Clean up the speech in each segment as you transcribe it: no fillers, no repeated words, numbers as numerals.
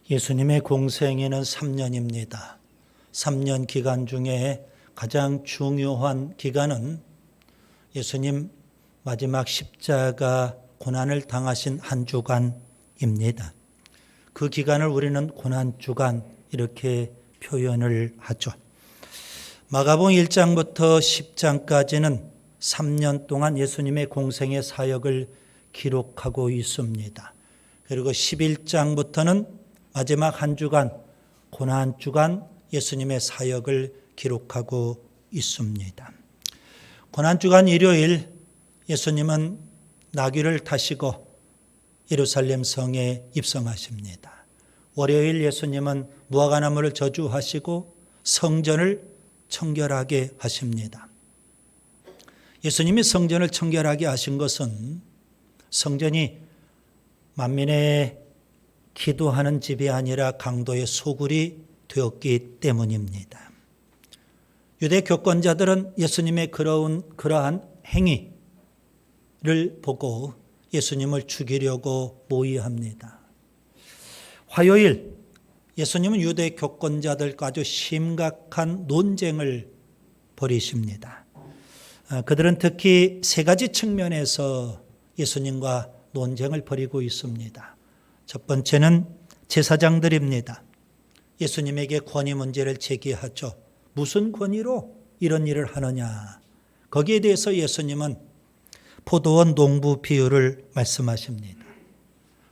예수님의 공생애는 3년입니다. 3년 기간 중에 가장 중요한 기간은 예수님 마지막 십자가 고난을 당하신 한 주간입니다. 그 기간을 우리는 고난주간 이렇게 표현을 하죠. 마가복음 1장부터 10장까지는 3년 동안 예수님의 공생의 사역을 기록하고 있습니다. 그리고 11장부터는 마지막 한 주간, 고난주간 예수님의 사역을 기록하고 있습니다. 고난주간 일요일 예수님은 나귀를 타시고 예루살렘 성에 입성하십니다. 월요일 예수님은 무화과나무를 저주하시고 성전을 청결하게 하십니다. 예수님이 성전을 청결하게 하신 것은 성전이 만민의 기도하는 집이 아니라 강도의 소굴이 되었기 때문입니다. 유대 교권자들은 예수님의 그러한 행위를 보고 예수님을 죽이려고 모의합니다. 화요일 예수님은 유대 교권자들과 아주 심각한 논쟁을 벌이십니다. 그들은 특히 세 가지 측면에서 예수님과 논쟁을 벌이고 있습니다. 첫 번째는 제사장들입니다. 예수님에게 권위 문제를 제기하죠. 무슨 권위로 이런 일을 하느냐. 거기에 대해서 예수님은 포도원 농부 비유를 말씀하십니다.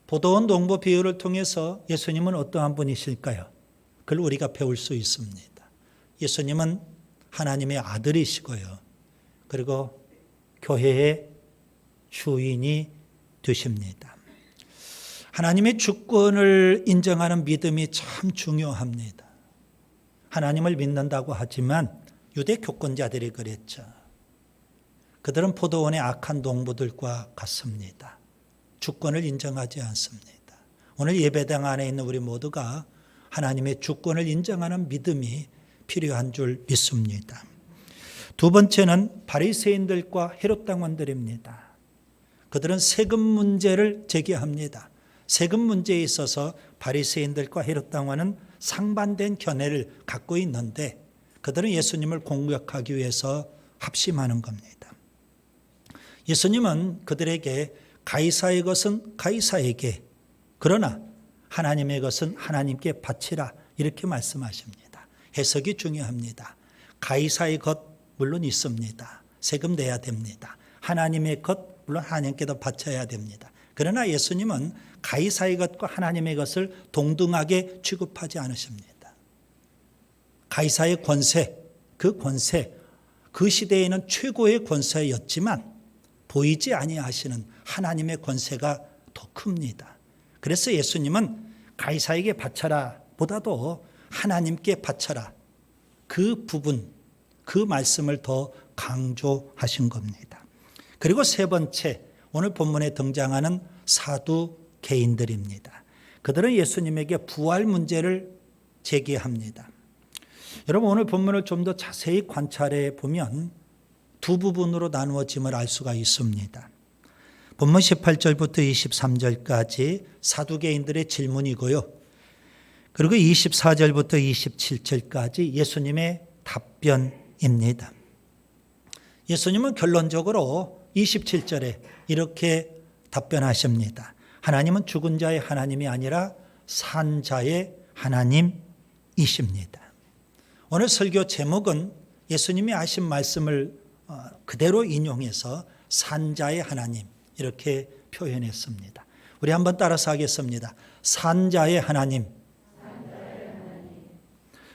포도원 농부 비유를 통해서 예수님은 어떠한 분이실까요? 그걸 우리가 배울 수 있습니다. 예수님은 하나님의 아들이시고요. 그리고 교회의 주인이 되십니다. 하나님의 주권을 인정하는 믿음이 참 중요합니다. 하나님을 믿는다고 하지만 유대 교권자들이 그랬죠. 그들은 포도원의 악한 농부들과 같습니다. 주권을 인정하지 않습니다. 오늘 예배당 안에 있는 우리 모두가 하나님의 주권을 인정하는 믿음이 필요한 줄 믿습니다. 두 번째는 바리새인들과 헤롯 당원들입니다. 그들은 세금 문제를 제기합니다. 세금 문제에 있어서 바리새인들과 헤롯 당원은 상반된 견해를 갖고 있는데 그들은 예수님을 공격하기 위해서 합심하는 겁니다. 예수님은 그들에게 가이사의 것은 가이사에게, 그러나 하나님의 것은 하나님께 바치라 이렇게 말씀하십니다. 해석이 중요합니다. 가이사의 것 물론 있습니다. 세금 내야 됩니다. 하나님의 것 물론 하나님께도 바쳐야 됩니다. 그러나 예수님은 가이사의 것과 하나님의 것을 동등하게 취급하지 않으십니다. 가이사의 권세, 그 시대에는 최고의 권세였지만 보이지 아니하시는 하나님의 권세가 더 큽니다. 그래서 예수님은 가이사에게 바쳐라 보다도 하나님께 바쳐라, 그 부분, 그 말씀을 더 강조하신 겁니다. 그리고 세 번째, 오늘 본문에 등장하는 사두개인들입니다. 그들은 예수님에게 부활 문제를 제기합니다. 여러분, 오늘 본문을 좀 더 자세히 관찰해 보면 두 부분으로 나누어짐을 알 수가 있습니다. 본문 18절부터 23절까지 사두개인들의 질문이고요. 그리고 24절부터 27절까지 예수님의 답변입니다. 예수님은 결론적으로 27절에 이렇게 답변하십니다. 하나님은 죽은 자의 하나님이 아니라 산 자의 하나님이십니다. 오늘 설교 제목은 예수님이 하신 말씀을 그대로 인용해서 산 자의 하나님 이렇게 표현했습니다. 우리 한번 따라서 하겠습니다. 산 자의 하나님.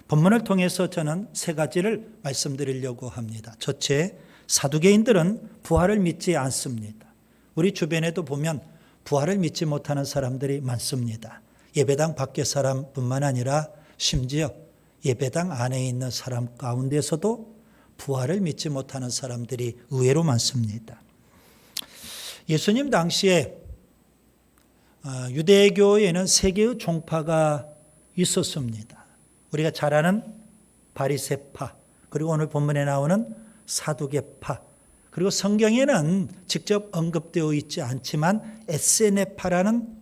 본문을 통해서 저는 세 가지를 말씀드리려고 합니다. 첫째, 사두개인들은 부활을 믿지 않습니다. 우리 주변에도 보면 부활을 믿지 못하는 사람들이 많습니다. 예배당 밖의 사람뿐만 아니라 심지어 예배당 안에 있는 사람 가운데서도 부활을 믿지 못하는 사람들이 의외로 많습니다. 예수님 당시에 유대교에는 세 개의 종파가 있었습니다. 우리가 잘 아는 바리새파, 그리고 오늘 본문에 나오는 사두개파, 그리고 성경에는 직접 언급되어 있지 않지만 에세네파라는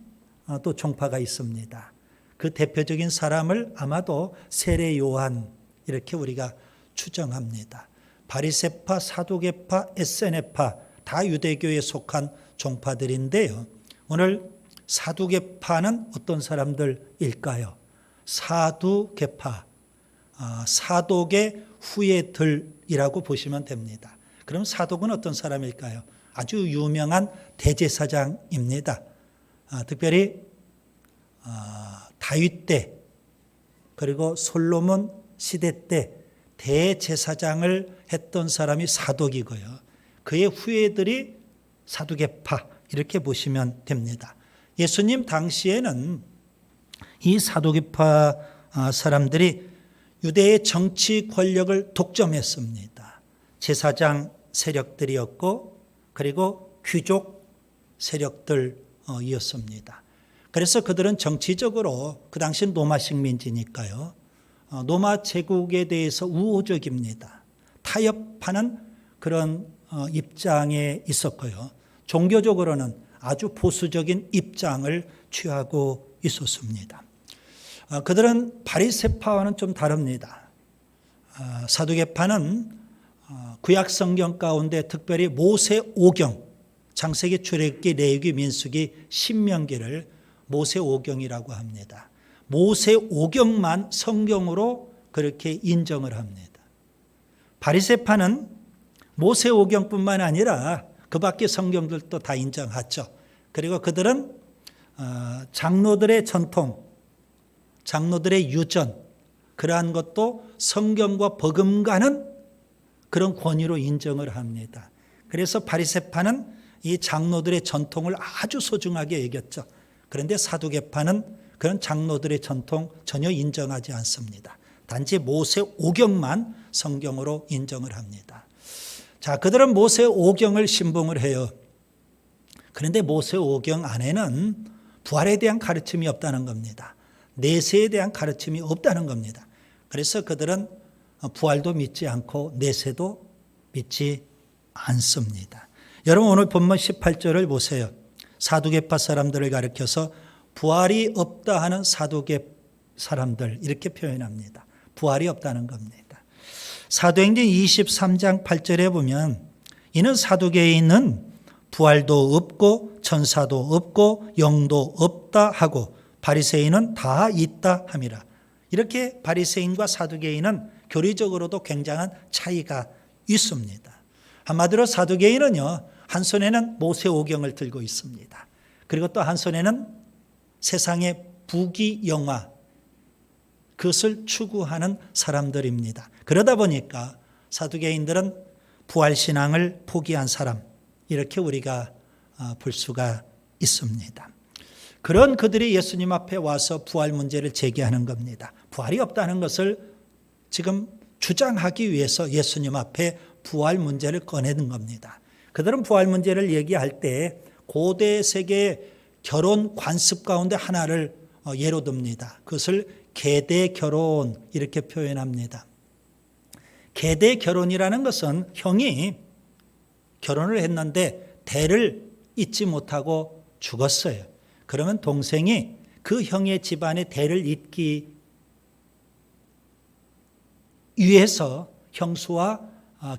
또 종파가 있습니다. 그 대표적인 사람을 아마도 세례 요한 이렇게 우리가 추정합니다. 바리새파, 사두개파, 에세네파 다 유대교에 속한 종파들인데요. 오늘 사두개파는 어떤 사람들일까요? 사두개파, 사독의 후예들이라고 보시면 됩니다. 그럼 사독은 어떤 사람일까요? 아주 유명한 대제사장입니다. 특별히 다윗 때 그리고 솔로몬 시대 때 대제사장을 했던 사람이 사독이고요. 그의 후예들이 사두개파 이렇게 보시면 됩니다. 예수님 당시에는 이 사두개파 사람들이 유대의 정치 권력을 독점했습니다. 제사장 세력들이었고 그리고 귀족 세력들이었습니다. 그래서 그들은 정치적으로 그 당시 로마 식민지니까요. 로마 제국에 대해서 우호적입니다. 타협하는 그런 입장에 있었고요. 종교적으로는 아주 보수적인 입장을 취하고 있었습니다. 그들은 바리새파와는 좀 다릅니다. 사두개파는 구약 성경 가운데 특별히 모세 오경, 창세기, 출애굽기, 레위기, 민수기, 신명기를 모세 오경이라고 합니다. 모세 오경만 성경으로 그렇게 인정을 합니다. 바리새파는 모세 오경뿐만 아니라 그 밖의 성경들도 다 인정하죠. 그리고 그들은 장로들의 전통, 장로들의 유전, 그러한 것도 성경과 버금가는 그런 권위로 인정을 합니다. 그래서 바리새파는 이 장로들의 전통을 아주 소중하게 여겼죠. 그런데 사두개파는 그런 장로들의 전통 전혀 인정하지 않습니다. 단지 모세 오경만 성경으로 인정을 합니다. 자, 그들은 모세 오경을 신봉을 해요. 그런데 모세 오경 안에는 부활에 대한 가르침이 없다는 겁니다. 내세에 대한 가르침이 없다는 겁니다. 그래서 그들은 부활도 믿지 않고 내세도 믿지 않습니다. 여러분 오늘 본문 18절을 보세요. 사두개파 사람들을 가리켜서 부활이 없다 하는 사두개 사람들 이렇게 표현합니다. 부활이 없다는 겁니다. 사도행전 23장 8절에 보면 이는 사두개인은 부활도 없고 천사도 없고 영도 없다 하고 바리새인은 다 있다 함이라. 이렇게 바리새인과 사두개인은 교리적으로도 굉장한 차이가 있습니다. 한마디로 사두개인은요, 한 손에는 모세 오경을 들고 있습니다. 그리고 또 한 손에는 세상의 부귀영화, 그것을 추구하는 사람들입니다. 그러다 보니까 사두개인들은 부활신앙을 포기한 사람, 이렇게 우리가 볼 수가 있습니다. 그런 그들이 예수님 앞에 와서 부활 문제를 제기하는 겁니다. 부활이 없다는 것을 지금 주장하기 위해서 예수님 앞에 부활 문제를 꺼내는 겁니다. 그들은 부활 문제를 얘기할 때 고대 세계 결혼 관습 가운데 하나를 예로 듭니다. 그것을 계대 결혼 이렇게 표현합니다. 계대 결혼이라는 것은 형이 결혼을 했는데 대를 잇지 못하고 죽었어요. 그러면 동생이 그 형의 집안의 대를 잇기 위해서 형수와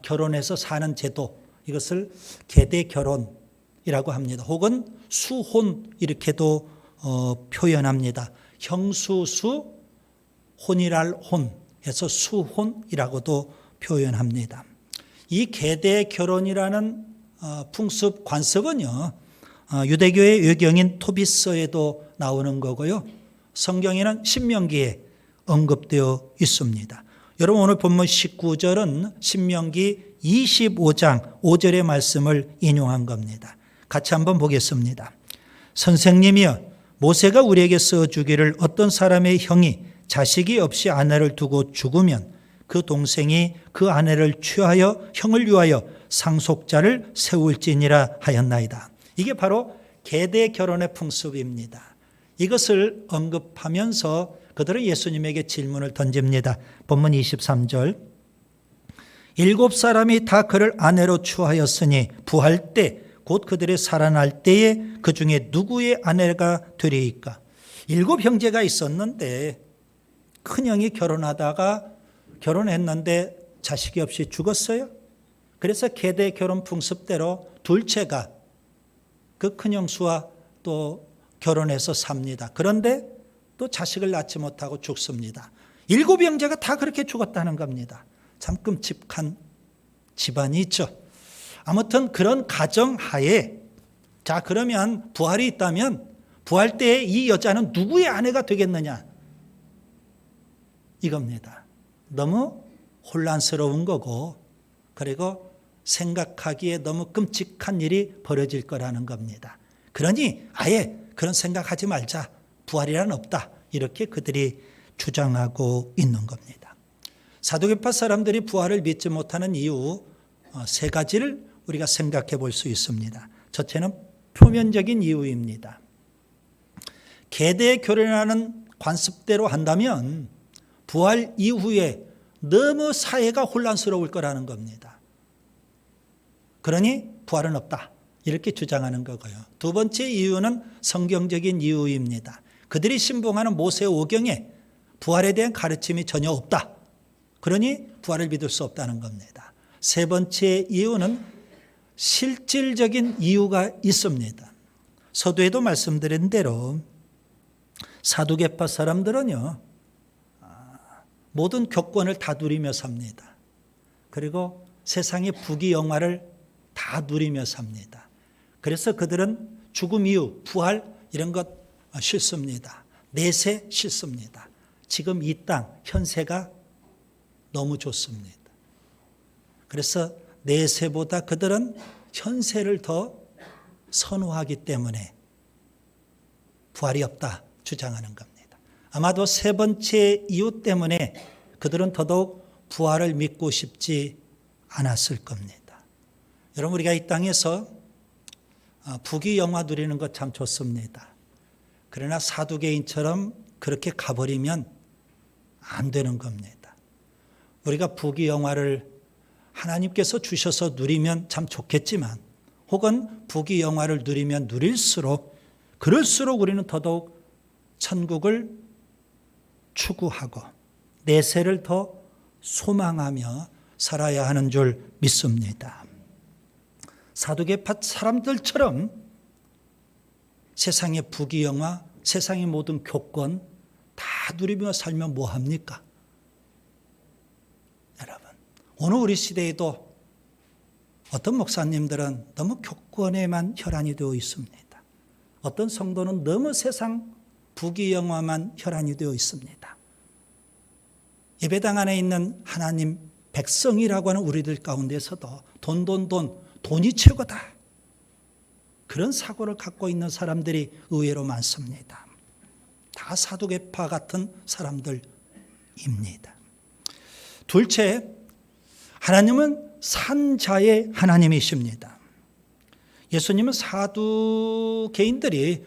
결혼해서 사는 제도, 이것을 계대 결혼이라고 합니다. 혹은 수혼 이렇게도 표현합니다. 형수수 혼이랄 혼 해서 수혼이라고도 표현합니다. 이 계대 결혼이라는 풍습 관습은요, 유대교의 외경인 토비서에도 나오는 거고요. 성경에는 신명기에 언급되어 있습니다. 여러분 오늘 본문 19절은 신명기 25장 5절의 말씀을 인용한 겁니다. 같이 한번 보겠습니다. 선생님이여, 모세가 우리에게 써주기를 어떤 사람의 형이 자식이 없이 아내를 두고 죽으면 그 동생이 그 아내를 취하여 형을 위하여 상속자를 세울지니라 하였나이다. 이게 바로 계대 결혼의 풍습입니다. 이것을 언급하면서 그들은 예수님에게 질문을 던집니다. 본문 23절. 7사람이 다 그를 아내로 취하였으니 부할 때 곧 그들이 살아날 때에 그 중에 누구의 아내가 되리이까? 7 형제가 있었는데 큰형이 결혼했는데 자식이 없이 죽었어요. 그래서 계대 결혼 풍습대로 둘째가 그 큰형수와 또 결혼해서 삽니다. 그런데 또 자식을 낳지 못하고 죽습니다. 7 형제가 다 그렇게 죽었다는 겁니다. 참 끔찍한 집안이 있죠. 아무튼 그런 가정하에, 자 그러면 부활이 있다면 부활 때에 이 여자는 누구의 아내가 되겠느냐, 이겁니다. 너무 혼란스러운 거고, 그리고 생각하기에 너무 끔찍한 일이 벌어질 거라는 겁니다. 그러니 아예 그런 생각하지 말자, 부활이란 없다, 이렇게 그들이 주장하고 있는 겁니다. 사두개파 사람들이 부활을 믿지 못하는 이유 3가지를 우리가 생각해 볼 수 있습니다. 첫째는 표면적인 이유입니다. 계대 결혼하는 관습대로 한다면 부활 이후에 너무 사회가 혼란스러울 거라는 겁니다. 그러니 부활은 없다, 이렇게 주장하는 거고요. 2번째 이유는 성경적인 이유입니다. 그들이 신봉하는 모세 오경에 부활에 대한 가르침이 전혀 없다. 그러니 부활을 믿을 수 없다는 겁니다. 3번째 이유는 실질적인 이유가 있습니다. 서두에도 말씀드린 대로 사두개파 사람들은요, 모든 교권을 다 누리며 삽니다. 그리고 세상의 부귀영화를 다 누리며 삽니다. 그래서 그들은 죽음 이후 부활 이런 것 싫습니다. 내세 싫습니다. 지금 이 땅 현세가 너무 좋습니다. 그래서 내세보다 그들은 현세를 더 선호하기 때문에 부활이 없다 주장하는 겁니다. 아마도 3번째 이유 때문에 그들은 더더욱 부활을 믿고 싶지 않았을 겁니다. 여러분, 우리가 이 땅에서 부귀영화 누리는 것 참 좋습니다. 그러나 사두개인처럼 그렇게 가버리면 안 되는 겁니다. 우리가 부귀영화를 하나님께서 주셔서 누리면 참 좋겠지만, 혹은 부귀영화를 누리면 누릴수록, 그럴수록 우리는 더더욱 천국을 추구하고 내세를 더 소망하며 살아야 하는 줄 믿습니다. 사두개파 사람들처럼 세상의 부귀영화, 세상의 모든 교권 다 누리며 살면 뭐합니까? 여러분, 오늘 우리 시대에도 어떤 목사님들은 너무 교권에만 혈안이 되어 있습니다. 어떤 성도는 너무 세상 부귀영화만 혈안이 되어 있습니다. 예배당 안에 있는 하나님 백성이라고 하는 우리들 가운데서도 돈이 최고다, 그런 사고를 갖고 있는 사람들이 의외로 많습니다. 다 사두개파 같은 사람들입니다. 둘째, 하나님은 산자의 하나님이십니다. 예수님은 사두개인들이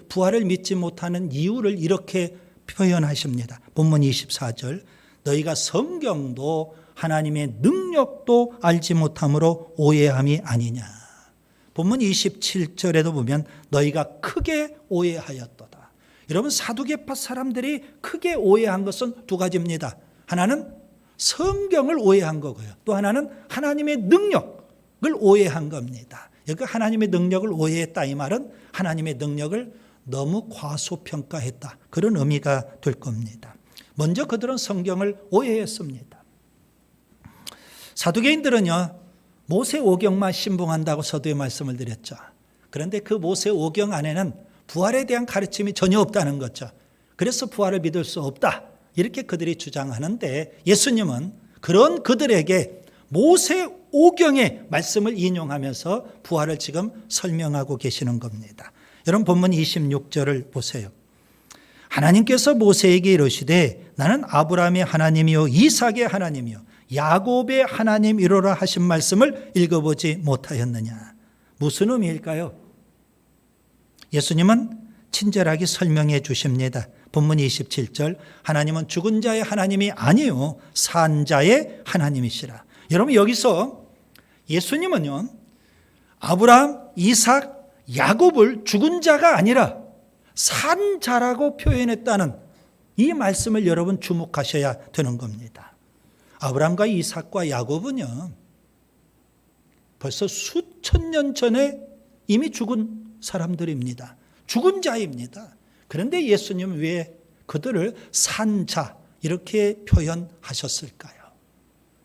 부활을 믿지 못하는 이유를 이렇게 표현하십니다. 본문 24절, 너희가 성경도 하나님의 능력도 알지 못함으로 오해함이 아니냐. 본문 27절에도 보면 너희가 크게 오해하였도다. 여러분, 사두개파 사람들이 크게 오해한 것은 2가지입니다. 하나는 성경을 오해한 거고요. 또 하나는 하나님의 능력을 오해한 겁니다. 여기 하나님의 능력을 오해했다, 이 말은 하나님의 능력을 너무 과소평가했다, 그런 의미가 될 겁니다. 먼저 그들은 성경을 오해했습니다. 사두개인들은요, 모세 오경만 신봉한다고 서두에 말씀을 드렸죠. 그런데 그 모세 오경 안에는 부활에 대한 가르침이 전혀 없다는 거죠. 그래서 부활을 믿을 수 없다, 이렇게 그들이 주장하는데, 예수님은 그런 그들에게 모세 오경의 말씀을 인용하면서 부활을 지금 설명하고 계시는 겁니다. 여러분, 본문 26절을 보세요. 하나님께서 모세에게 이르시되 나는 아브라함의 하나님이요 이삭의 하나님이요 야곱의 하나님이로라 하신 말씀을 읽어보지 못하였느냐. 무슨 의미일까요? 예수님은 친절하게 설명해 주십니다. 본문 27절, 하나님은 죽은 자의 하나님이 아니요 산 자의 하나님이시라. 여러분, 여기서 예수님은요, 아브라함, 이삭, 야곱을 죽은 자가 아니라 산자라고 표현했다는 이 말씀을 여러분 주목하셔야 되는 겁니다. 아브라함과 이삭과 야곱은요, 벌써 수천 년 전에 이미 죽은 사람들입니다. 죽은 자입니다. 그런데 예수님은 왜 그들을 산자 이렇게 표현하셨을까요?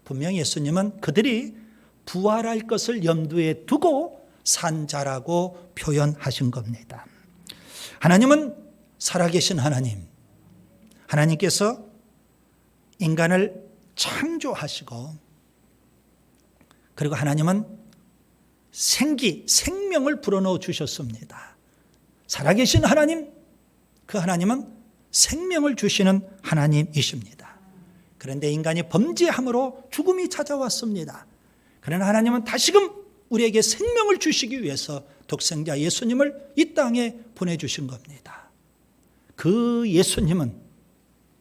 분명 예수님은 그들이 부활할 것을 염두에 두고 산자라고 표현하신 겁니다. 하나님은 살아계신 하나님, 하나님께서 인간을 창조하시고, 그리고 하나님은 생명을 불어넣어 주셨습니다. 살아계신 하나님, 그 하나님은 생명을 주시는 하나님이십니다. 그런데 인간이 범죄함으로 죽음이 찾아왔습니다. 그러나 하나님은 다시금 우리에게 생명을 주시기 위해서 독생자 예수님을 이 땅에 보내주신 겁니다. 그 예수님은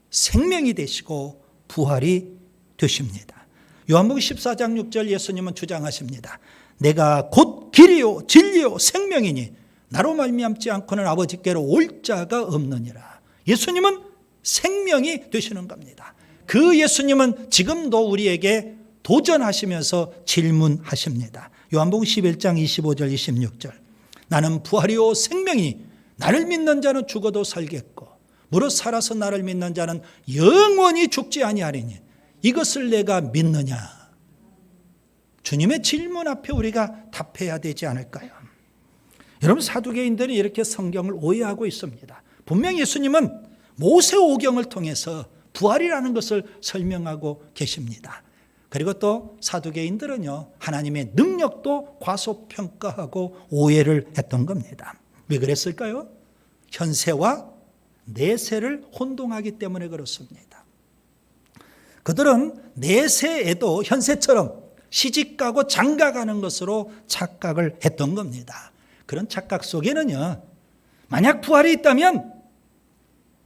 생명이 되시고 부활이 되십니다. 요한복음 14장 6절 예수님은 주장하십니다. 내가 곧 길이요 진리요 생명이니 나로 말미암지 않고는 아버지께로 올 자가 없느니라. 예수님은 생명이 되시는 겁니다. 그 예수님은 지금도 우리에게 도전하시면서 질문하십니다. 요한복음 11장 25절 26절 나는 부활이요 생명이니 나를 믿는 자는 죽어도 살겠고 무릇 살아서 나를 믿는 자는 영원히 죽지 아니하리니 이것을 내가 믿느냐. 주님의 질문 앞에 우리가 답해야 되지 않을까요? 여러분, 사두개인들이 이렇게 성경을 오해하고 있습니다. 분명히 예수님은 모세오경을 통해서 부활이라는 것을 설명하고 계십니다. 그리고 또 사두개인들은요, 하나님의 능력도 과소평가하고 오해를 했던 겁니다. 왜 그랬을까요? 현세와 내세를 혼동하기 때문에 그렇습니다. 그들은 내세에도 현세처럼 시집가고 장가가는 것으로 착각을 했던 겁니다. 그런 착각 속에는요, 만약 부활이 있다면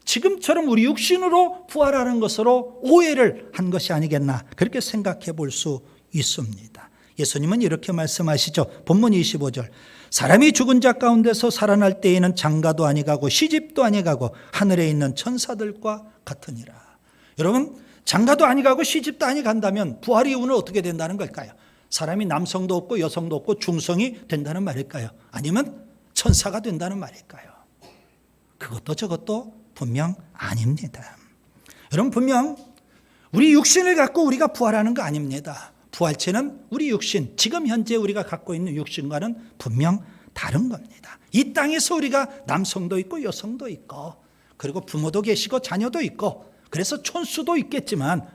지금처럼 우리 육신으로 부활하는 것으로 오해를 한 것이 아니겠나, 그렇게 생각해 볼 수 있습니다. 예수님은 이렇게 말씀하시죠. 본문 25절 사람이 죽은 자 가운데서 살아날 때에는 장가도 아니가고 시집도 아니가고 하늘에 있는 천사들과 같으니라. 여러분, 장가도 아니가고 시집도 아니간다면 부활 이후는 어떻게 된다는 걸까요? 사람이 남성도 없고 여성도 없고 중성이 된다는 말일까요? 아니면 천사가 된다는 말일까요? 그것도 저것도 분명 아닙니다. 여러분, 분명 우리 육신을 갖고 우리가 부활하는 거 아닙니다. 부활체는 우리 육신, 지금 현재 우리가 갖고 있는 육신과는 분명 다른 겁니다. 이 땅에서 우리가 남성도 있고 여성도 있고, 그리고 부모도 계시고 자녀도 있고, 그래서 촌수도 있겠지만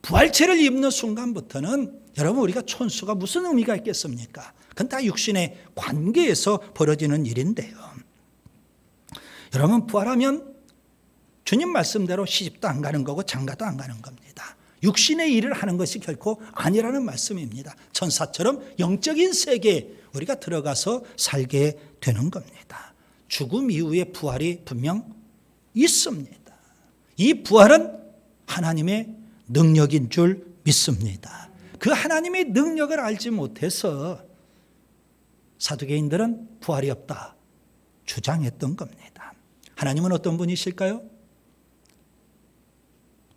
부활체를 입는 순간부터는 여러분, 우리가 촌수가 무슨 의미가 있겠습니까? 그건 다 육신의 관계에서 벌어지는 일인데요. 여러분, 부활하면 주님 말씀대로 시집도 안 가는 거고 장가도 안 가는 겁니다. 육신의 일을 하는 것이 결코 아니라는 말씀입니다. 천사처럼 영적인 세계에 우리가 들어가서 살게 되는 겁니다. 죽음 이후에 부활이 분명 있습니다. 이 부활은 하나님의 능력인 줄 믿습니다. 그 하나님의 능력을 알지 못해서 사두개인들은 부활이 없다 주장했던 겁니다. 하나님은 어떤 분이실까요?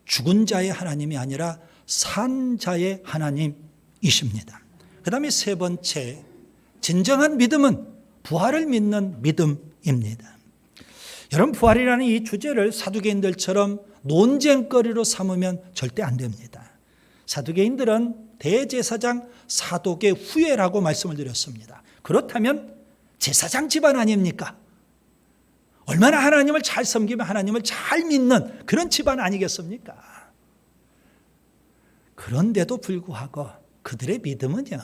죽은 자의 하나님이 아니라 산 자의 하나님이십니다. 그 다음에 세 번째, 진정한 믿음은 부활을 믿는 믿음입니다. 여러분, 부활이라는 이 주제를 사두개인들처럼 논쟁거리로 삼으면 절대 안 됩니다. 사두개인들은 대제사장 사독의 후예라고 말씀을 드렸습니다. 그렇다면 제사장 집안 아닙니까? 얼마나 하나님을 잘 섬기면 하나님을 잘 믿는 그런 집안 아니겠습니까? 그런데도 불구하고 그들의 믿음은요,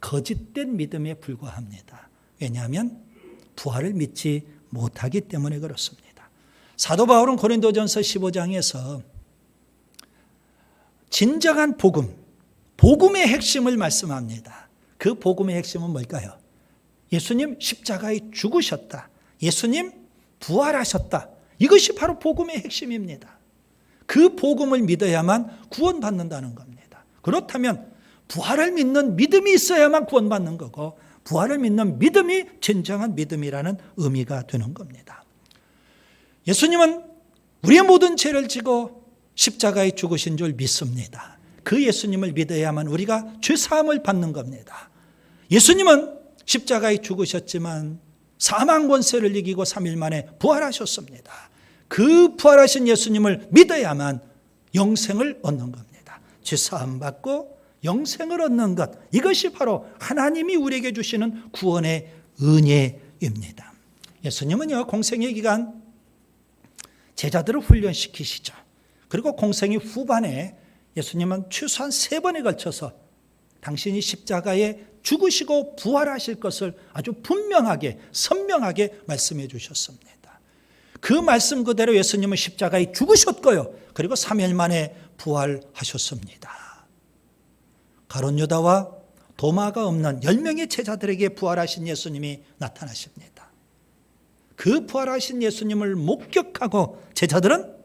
거짓된 믿음에 불과합니다. 왜냐하면 부활을 믿지 못하기 때문에 그렇습니다. 사도 바울은 고린도전서 15장에서 진정한 복음의 핵심을 말씀합니다. 그 복음의 핵심은 뭘까요? 예수님 십자가에 죽으셨다. 예수님 부활하셨다. 이것이 바로 복음의 핵심입니다. 그 복음을 믿어야만 구원받는다는 겁니다. 그렇다면 부활을 믿는 믿음이 있어야만 구원받는 거고, 부활을 믿는 믿음이 진정한 믿음이라는 의미가 되는 겁니다. 예수님은 우리의 모든 죄를 지고 십자가에 죽으신 줄 믿습니다. 그 예수님을 믿어야만 우리가 죄사함을 받는 겁니다. 예수님은 십자가에 죽으셨지만 사망 권세를 이기고 3일 만에 부활하셨습니다. 그 부활하신 예수님을 믿어야만 영생을 얻는 겁니다. 죄사함 받고 영생을 얻는 것, 이것이 바로 하나님이 우리에게 주시는 구원의 은혜입니다. 예수님은요, 공생의 기간 제자들을 훈련시키시죠. 그리고 공생의 후반에 예수님은 최소한 3번에 걸쳐서 당신이 십자가에 죽으시고 부활하실 것을 아주 분명하게 선명하게 말씀해 주셨습니다. 그 말씀 그대로 예수님은 십자가에 죽으셨고요. 그리고 3일 만에 부활하셨습니다. 가룟 유다와 도마가 없는 10명의 제자들에게 부활하신 예수님이 나타나십니다. 그 부활하신 예수님을 목격하고 제자들은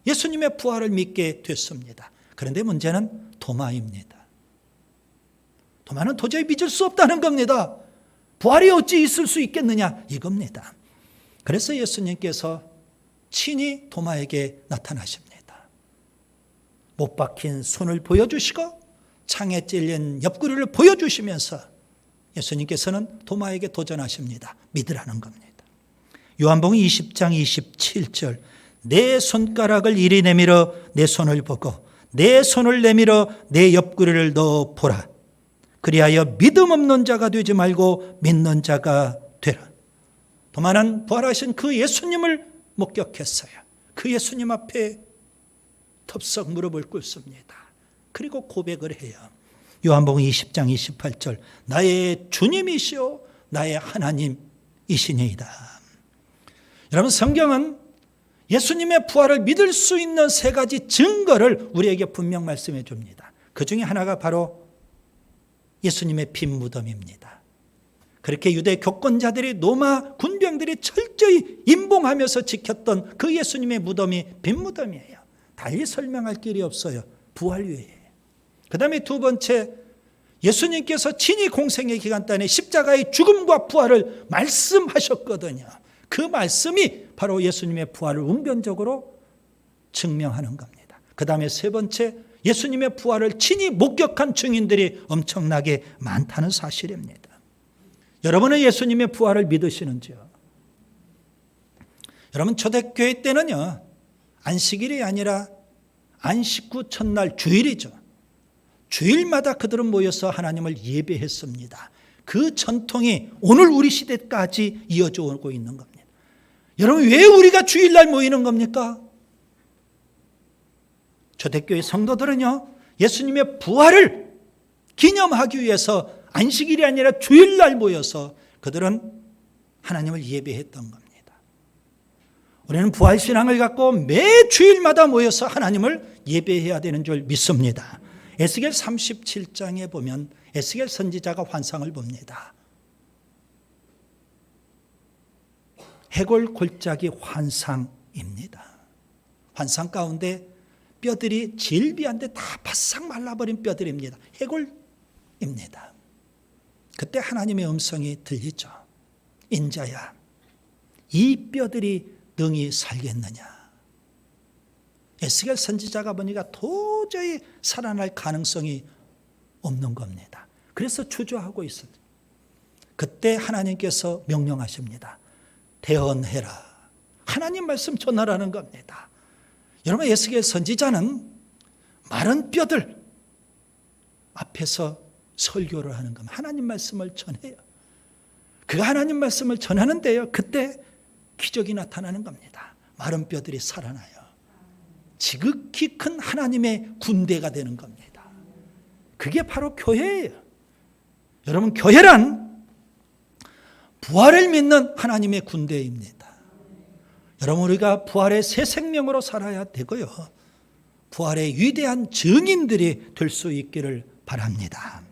예수님의 부활을 믿게 됐습니다. 그런데 문제는 도마입니다. 도마는 도저히 믿을 수 없다는 겁니다. 부활이 어찌 있을 수 있겠느냐, 이겁니다. 그래서 예수님께서 친히 도마에게 나타나십니다. 못 박힌 손을 보여주시고 창에 찔린 옆구리를 보여주시면서 예수님께서는 도마에게 도전하십니다. 믿으라는 겁니다. 요한복음 20장 27절, 내 손가락을 이리 내밀어 내 손을 보고 내 손을 내밀어 내 옆구리를 넣어 보라. 그리하여 믿음 없는 자가 되지 말고 믿는 자가 되라. 도마는 부활하신 그 예수님을 목격했어요. 그 예수님 앞에 덥석 무릎을 꿇습니다. 그리고 고백을 해요. 요한복음 20장 28절, 나의 주님이시오 나의 하나님이시니이다. 여러분, 성경은 예수님의 부활을 믿을 수 있는 3가지 증거를 우리에게 분명 말씀해 줍니다. 그 중에 하나가 바로 예수님의 빈 무덤입니다. 그렇게 유대 교권자들이, 로마 군병들이 철저히 임봉하면서 지켰던 그 예수님의 무덤이 빈 무덤이에요. 달리 설명할 길이 없어요. 부활 외에. 그 다음에 2번째, 예수님께서 친히 공생의 기간 동안에 십자가의 죽음과 부활을 말씀하셨거든요. 그 말씀이 바로 예수님의 부활을 운변적으로 증명하는 겁니다. 그 다음에 3번째, 예수님의 부활을 친히 목격한 증인들이 엄청나게 많다는 사실입니다. 여러분은 예수님의 부활을 믿으시는지요? 여러분, 초대교회 때는요, 안식일이 아니라 안식 후 첫날 주일이죠. 주일마다 그들은 모여서 하나님을 예배했습니다. 그 전통이 오늘 우리 시대까지 이어져 오고 있는 겁니다. 여러분, 왜 우리가 주일날 모이는 겁니까? 초대교회 성도들은요, 예수님의 부활을 기념하기 위해서 안식일이 아니라 주일날 모여서 그들은 하나님을 예배했던 겁니다. 우리는 부활신앙을 갖고 매 주일마다 모여서 하나님을 예배해야 되는 줄 믿습니다. 에스겔 37장에 보면 에스겔 선지자가 환상을 봅니다. 해골 골짜기 환상입니다. 환상 가운데 뼈들이 질비한데 다 바싹 말라버린 뼈들입니다. 해골입니다. 그때 하나님의 음성이 들리죠. 인자야, 이 뼈들이 능히 살겠느냐. 에스겔 선지자가 보니까 도저히 살아날 가능성이 없는 겁니다. 그래서 주저하고 있어요. 그때 하나님께서 명령하십니다. 대언해라. 하나님 말씀 전하라는 겁니다. 여러분, 에스겔 선지자는 마른 뼈들 앞에서 설교를 하는 겁니다. 하나님 말씀을 전해요. 그가 하나님 말씀을 전하는데요, 그때 기적이 나타나는 겁니다. 마른 뼈들이 살아나요. 지극히 큰 하나님의 군대가 되는 겁니다. 그게 바로 교회예요. 여러분, 교회란 부활을 믿는 하나님의 군대입니다. 여러분, 우리가 부활의 새 생명으로 살아야 되고요, 부활의 위대한 증인들이 될 수 있기를 바랍니다.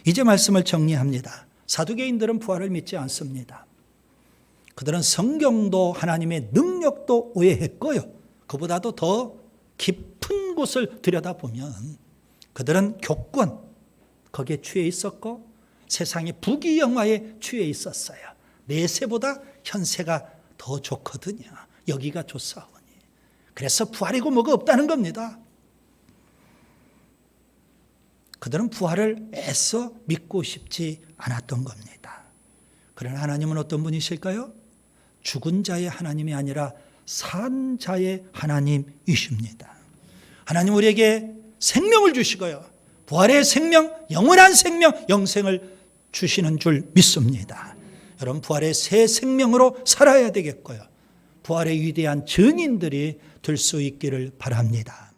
이제 말씀을 정리합니다. 사두개인들은 부활을 믿지 않습니다. 그들은 성경도 하나님의 능력도 오해했고요, 그보다도 더 깊은 곳을 들여다보면 그들은 교권, 거기에 취해 있었고 세상의 부귀영화에 취해 있었어요. 내세보다 현세가 더 좋거든요. 여기가 좋사오니. 그래서 부활이고 뭐가 없다는 겁니다. 그들은 부활을 애써 믿고 싶지 않았던 겁니다. 그러나 하나님은 어떤 분이실까요? 죽은 자의 하나님이 아니라 산 자의 하나님이십니다. 하나님 우리에게 생명을 주시고요. 부활의 생명, 영원한 생명, 영생을 주시는 줄 믿습니다. 여러분 부활의 새 생명으로 살아야 되겠고요. 부활의 위대한 증인들이 될 수 있기를 바랍니다.